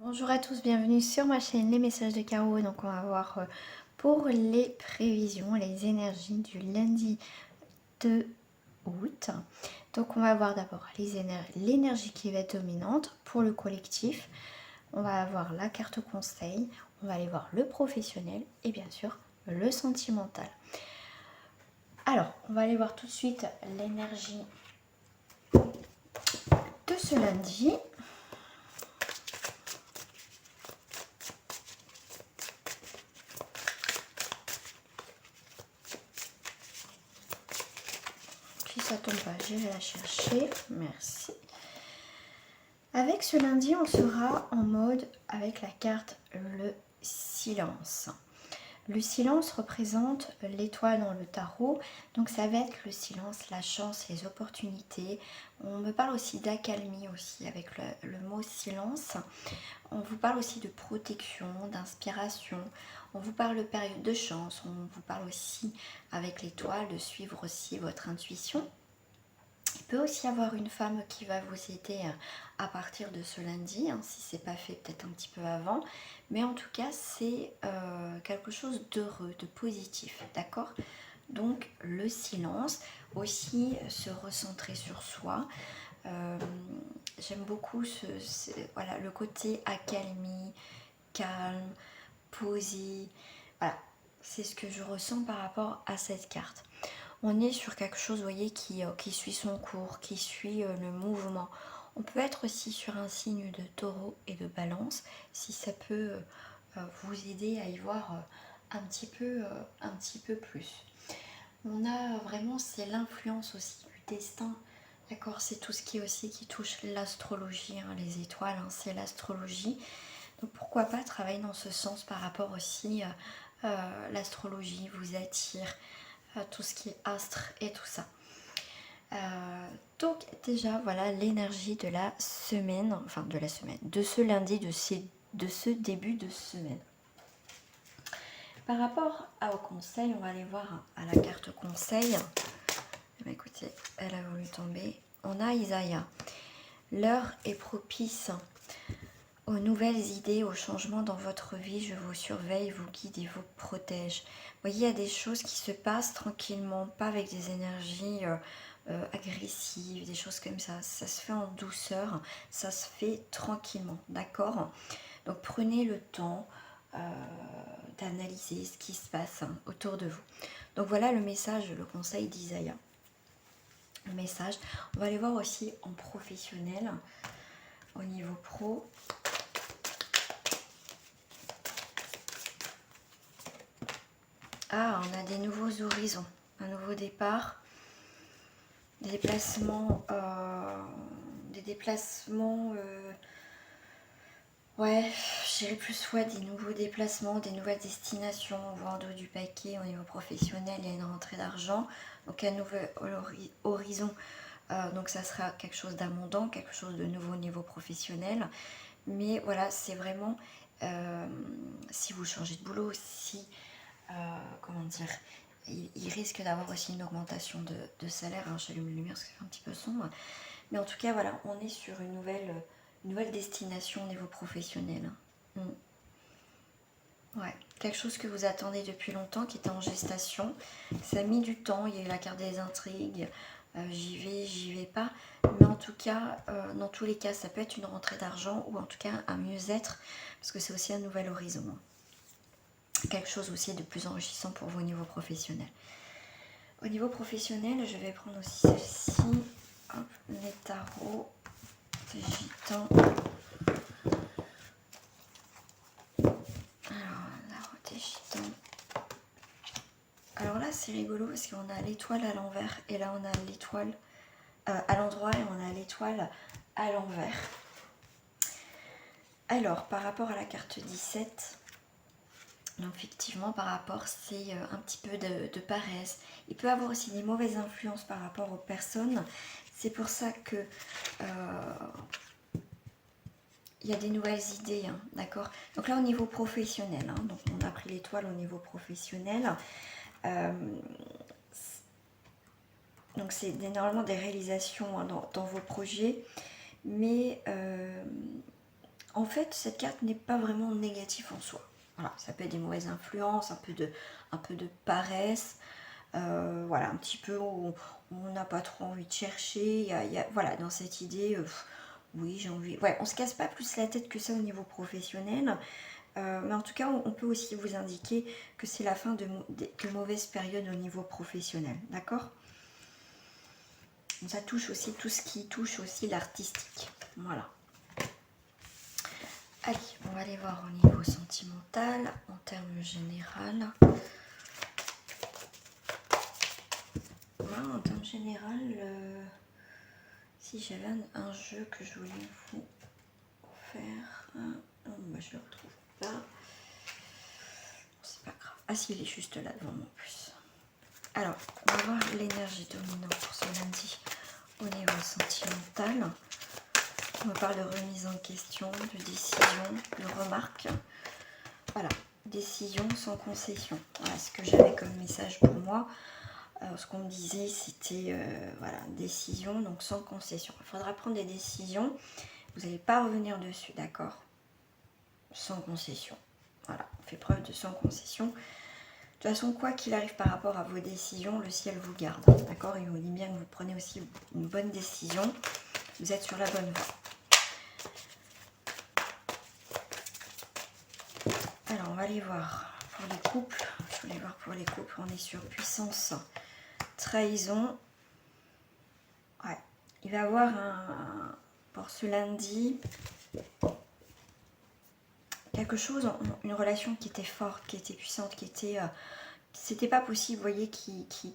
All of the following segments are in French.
Bonjour à tous, bienvenue sur ma chaîne Les Messages de Caro. Donc on va voir pour les prévisions, les énergies du lundi 2 août. Donc on va voir d'abord l'énergie qui va être dominante pour le collectif. On va avoir la carte conseil, on va aller voir le professionnel et bien sûr le sentimental. Alors on va aller voir tout de suite l'énergie de ce lundi. Si ça tombe pas, j'irai la chercher. Merci. Avec ce lundi, on sera en mode avec la carte le silence. Le silence représente l'étoile dans le tarot, donc ça va être le silence, la chance, les opportunités. On me parle aussi d'accalmie aussi avec le mot silence. On vous parle aussi de protection, d'inspiration. On vous parle de période de chance. On vous parle aussi avec l'étoile de suivre aussi votre intuition. Il peut aussi y avoir une femme qui va vous aider à partir de ce lundi, hein, si c'est pas fait peut-être un petit peu avant. Mais en tout cas, c'est quelque chose d'heureux, de positif, d'accord? Donc le silence, aussi se recentrer sur soi. J'aime beaucoup voilà, le côté accalmie, calme, posé. Voilà, c'est ce que je ressens par rapport à cette carte. On est sur quelque chose, vous voyez, qui suit son cours, qui suit le mouvement. On peut être aussi sur un signe de taureau et de balance, si ça peut vous aider à y voir un petit peu plus. On a vraiment, c'est l'influence aussi du destin, d'accord? C'est tout ce qui est aussi qui touche l'astrologie, hein, les étoiles, hein, c'est l'astrologie. Donc pourquoi pas travailler dans ce sens par rapport aussi l'astrologie vous attire, tout ce qui est astre et tout ça. Donc déjà voilà l'énergie de la semaine, enfin de la semaine, de ce lundi, de ce début de semaine. Par rapport au conseil, on va aller voir à la carte conseil. Eh bien, écoutez, elle a voulu tomber. On a Isaïa. L'heure est propice aux nouvelles idées, aux changements dans votre vie. Je vous surveille, vous guide et vous protège. Vous voyez, il y a des choses qui se passent tranquillement, pas avec des énergies agressives, des choses comme ça. Ça se fait en douceur, ça se fait tranquillement, d'accord? Donc prenez le temps d'analyser ce qui se passe autour de vous. Donc voilà le message, le conseil d'Isaïa. Le message, on va aller voir aussi en professionnel, au niveau pro. Ah, on a des nouveaux horizons, un nouveau départ, des déplacements, ouais, je dirais plus ouais, des nouveaux déplacements, des nouvelles destinations. On voit en dos du paquet au niveau professionnel, il y a une rentrée d'argent, donc un nouveau horizon. Donc ça sera quelque chose d'abondant, quelque chose de nouveau au niveau professionnel. Mais voilà, c'est vraiment si vous changez de boulot, si comment dire, il risque d'avoir aussi une augmentation de salaire. Hein, j'allume la lumière parce que c'est un petit peu sombre. Mais en tout cas, voilà, on est sur une nouvelle destination au niveau professionnel. Ouais, quelque chose que vous attendez depuis longtemps, qui était en gestation. Ça a mis du temps, il y a eu la carte des intrigues, j'y vais pas. Mais en tout cas, dans tous les cas, ça peut être une rentrée d'argent ou en tout cas un mieux-être, parce que c'est aussi un nouvel horizon. Quelque chose aussi de plus enrichissant pour vous au niveau professionnel. Au niveau professionnel, je vais prendre aussi celle-ci. Hop, les tarots des gitans. Alors, tarot des gitans. Alors là, c'est rigolo parce qu'on a l'étoile à l'envers et là, on a l'étoile à l'endroit et on a l'étoile à l'envers. Alors, par rapport à la carte 17, donc effectivement, par rapport, c'est un petit peu de paresse. Il peut avoir aussi des mauvaises influences par rapport aux personnes. C'est pour ça que il y a des nouvelles idées, hein, d'accord? Donc là, au niveau professionnel, hein, donc on a pris l'étoile au niveau professionnel. Donc c'est normalement des réalisations hein, dans vos projets, mais en fait, cette carte n'est pas vraiment négative en soi. Voilà, ça peut être des mauvaises influences, un peu de paresse, voilà, un petit peu où on n'a pas trop envie de chercher. Voilà, dans cette idée, oui, j'ai envie. Ouais, on se casse pas plus la tête que ça au niveau professionnel. Mais en tout cas, on peut aussi vous indiquer que c'est la fin de mauvaises périodes au niveau professionnel. D'accord? Ça touche aussi tout ce qui touche aussi l'artistique. Voilà. Allez, on va aller voir au niveau sentimental, en termes général. Voilà, en termes général, si j'avais un jeu que je voulais vous faire, oh, bah, je le retrouve pas. C'est pas grave. Ah si, il est juste là devant moi en plus. Alors, on va voir l'énergie dominante pour ce lundi au niveau sentimental. On me parle de remise en question, de décision, de remarque. Voilà, décision sans concession. Voilà ce que j'avais comme message pour moi. Alors, ce qu'on me disait, c'était voilà, décision, donc sans concession. Il faudra prendre des décisions. Vous n'allez pas revenir dessus, d'accord? Sans concession. Voilà, on fait preuve de sans concession. De toute façon, quoi qu'il arrive par rapport à vos décisions, le ciel vous garde. D'accord? Il vous dit bien que vous prenez aussi une bonne décision. Vous êtes sur la bonne voie. Alors, on va aller voir pour les couples. Je voulais voir pour les couples. On est sur puissance, trahison. Ouais. Il va y avoir pour ce lundi quelque chose, une relation qui était forte, qui était puissante, qui était... c'était pas possible, vous voyez, qui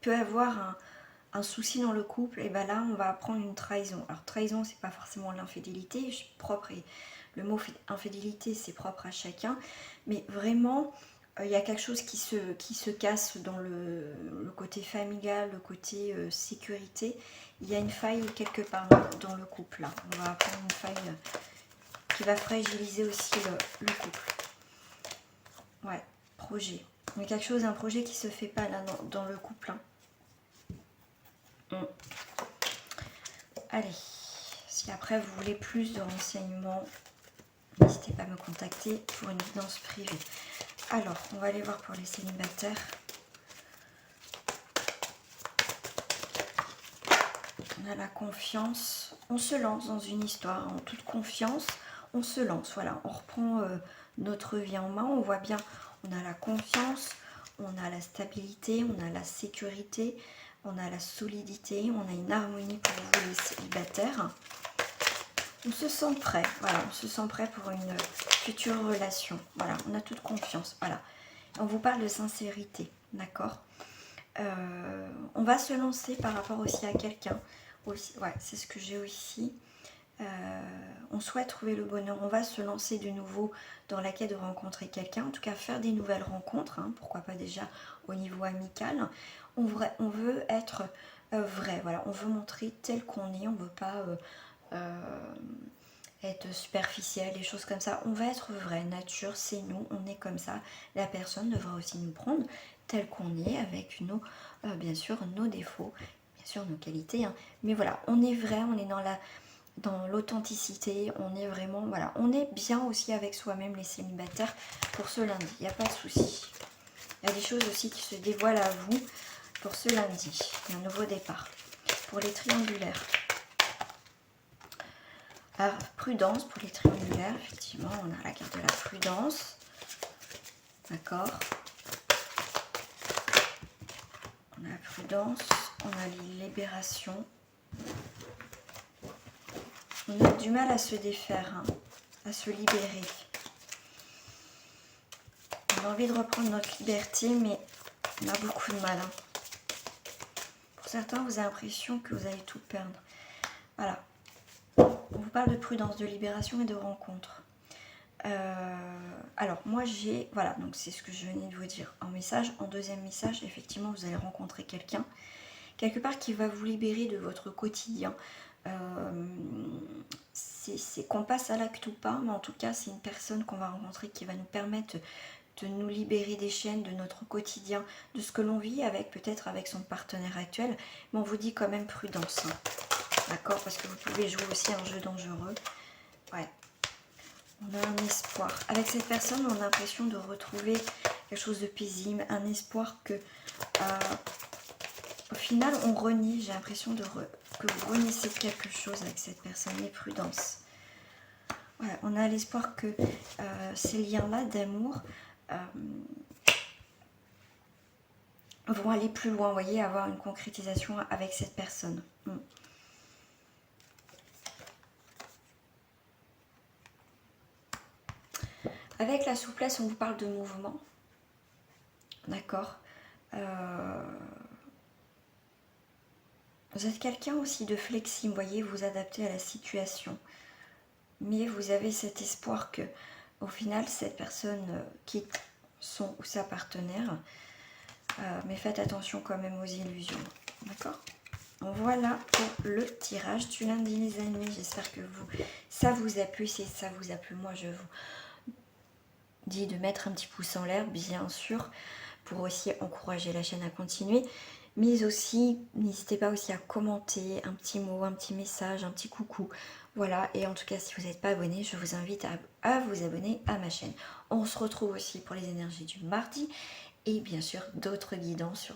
peut avoir un souci dans le couple. Et bien là, on va apprendre une trahison. Alors, trahison, c'est pas forcément l'infidélité, propre, et le mot infidélité, c'est propre à chacun. Mais vraiment, il y a quelque chose qui se casse dans le côté familial, le côté sécurité. Il y a une faille quelque part dans le couple, là. On va apprendre une faille qui va fragiliser aussi le couple. Ouais, projet. Il y a quelque chose, un projet qui se fait pas là dans le couple. Allez, si après vous voulez plus de renseignements, n'hésitez pas à me contacter pour une guidance privée. Alors, on va aller voir pour les célibataires. On a la confiance. On se lance dans une histoire en toute confiance. On se lance, voilà. On reprend notre vie en main. On voit bien, on a la confiance, on a la stabilité, on a la sécurité, on a la solidité, on a une harmonie pour vous les célibataires. On se sent prêt, voilà, on se sent prêt pour une future relation. Voilà, on a toute confiance, voilà. On vous parle de sincérité, d'accord? On va se lancer par rapport aussi à quelqu'un. Ouais, c'est ce que j'ai aussi. On souhaite trouver le bonheur. On va se lancer de nouveau dans la quête de rencontrer quelqu'un. En tout cas, faire des nouvelles rencontres. Hein, pourquoi pas déjà au niveau amical. On veut être vrai. Voilà, on veut montrer tel qu'on est. On ne veut pas être superficiel, des choses comme ça. On va être vrai. Nature, c'est nous. On est comme ça. La personne devra aussi nous prendre tel qu'on est, avec bien sûr nos défauts, bien sûr nos qualités. Hein. Mais voilà, on est vrai. On est dans l'authenticité, on est vraiment, voilà, on est bien aussi avec soi-même les célibataires pour ce lundi, il n'y a pas de souci. Il y a des choses aussi qui se dévoilent à vous pour ce lundi, il y a un nouveau départ. Pour les triangulaires, alors, prudence pour les triangulaires, effectivement, on a la carte de la prudence, d'accord. On a la prudence, on a la libération. On a du mal à se défaire, hein, à se libérer. On a envie de reprendre notre liberté, mais on a beaucoup de mal. Hein. Pour certains, vous avez l'impression que vous allez tout perdre. Voilà. On vous parle de prudence, de libération et de rencontre. Alors, moi, j'ai... Voilà, donc c'est ce que je venais de vous dire en message. En deuxième message, effectivement, vous allez rencontrer quelqu'un. Quelque part qui va vous libérer de votre quotidien. C'est qu'on passe à l'acte ou pas, mais en tout cas, c'est une personne qu'on va rencontrer qui va nous permettre de nous libérer des chaînes de notre quotidien, de ce que l'on vit avec peut-être avec son partenaire actuel. Mais on vous dit quand même prudence. Hein. D'accord? Parce que vous pouvez jouer aussi un jeu dangereux. Ouais. On a un espoir. Avec cette personne, on a l'impression de retrouver quelque chose de paisible, un espoir que, au final, on renie. J'ai l'impression que vous reniez quelque chose avec cette personne. Et prudence. Voilà, on a l'espoir que ces liens-là d'amour vont aller plus loin, vous voyez, avoir une concrétisation avec cette personne. Avec la souplesse, on vous parle de mouvement. D'accord. Vous êtes quelqu'un aussi de flexible, vous voyez, vous adaptez à la situation. Mais vous avez cet espoir que, au final, cette personne quitte son ou sa partenaire. Mais faites attention quand même aux illusions. D'accord? Voilà pour le tirage du lundi, les amis. J'espère que ça vous a plu. Si ça vous a plu, moi, je vous dis de mettre un petit pouce en l'air, bien sûr, pour aussi encourager la chaîne à continuer. Mais aussi, n'hésitez pas aussi à commenter un petit mot, un petit message, un petit coucou. Voilà, et en tout cas, si vous n'êtes pas abonné, je vous invite à vous abonner à ma chaîne. On se retrouve aussi pour les énergies du mardi. Et bien sûr, d'autres guidances sur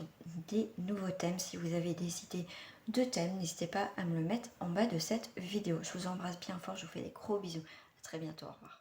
des nouveaux thèmes. Si vous avez des idées de thèmes, n'hésitez pas à me le mettre en bas de cette vidéo. Je vous embrasse bien fort, je vous fais des gros bisous. À très bientôt, au revoir.